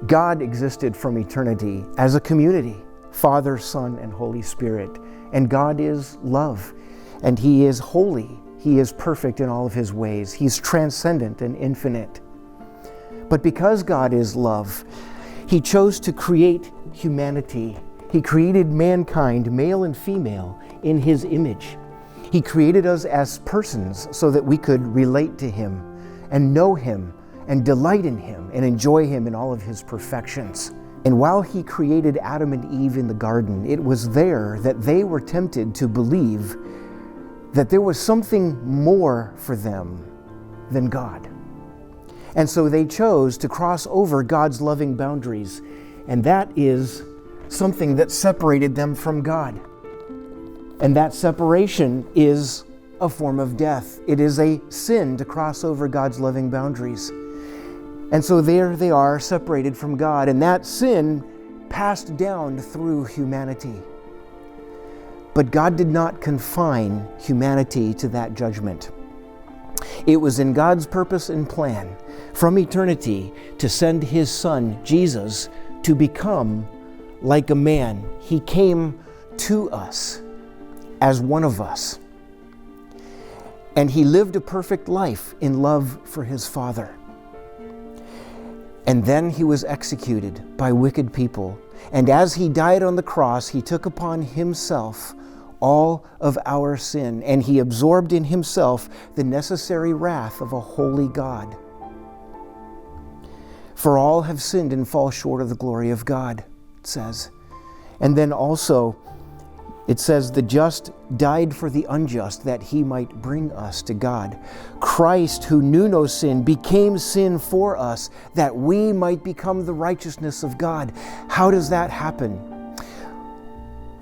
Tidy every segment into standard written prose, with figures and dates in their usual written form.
God existed from eternity as a community, Father, Son, and Holy Spirit. And God is love, and He is holy. He is perfect in all of His ways. He's transcendent and infinite. But because God is love, He chose to create humanity. He created mankind, male and female, in His image. He created us as persons so that we could relate to Him and know Him and delight in Him and enjoy Him in all of His perfections. And while He created Adam and Eve in the garden, it was there that they were tempted to believe that there was something more for them than God. And so they chose to cross over God's loving boundaries, and that is something that separated them from God. And that separation is a form of death. It is a sin to cross over God's loving boundaries. And so there they are, separated from God, and that sin passed down through humanity. But God did not confine humanity to that judgment. It was in God's purpose and plan from eternity to send His Son, Jesus, to become like a man. He came to us as one of us. And He lived a perfect life in love for His Father. And then He was executed by wicked people. And as He died on the cross, He took upon Himself all of our sin, and He absorbed in Himself the necessary wrath of a holy God. For all have sinned and fall short of the glory of God, it says. And then also, it says, the just died for the unjust, that He might bring us to God. Christ, who knew no sin, became sin for us, that we might become the righteousness of God. How does that happen?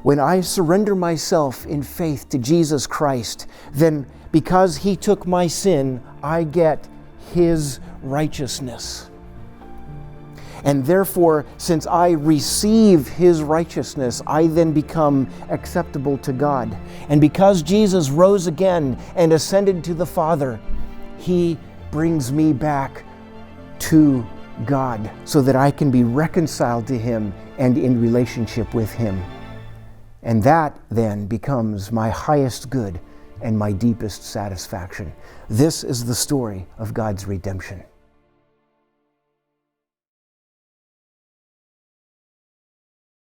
When I surrender myself in faith to Jesus Christ, then because He took my sin, I get His righteousness. And therefore, since I receive His righteousness, I then become acceptable to God. And because Jesus rose again and ascended to the Father, He brings me back to God so that I can be reconciled to Him and in relationship with Him. And that then becomes my highest good and my deepest satisfaction. This is the story of God's redemption.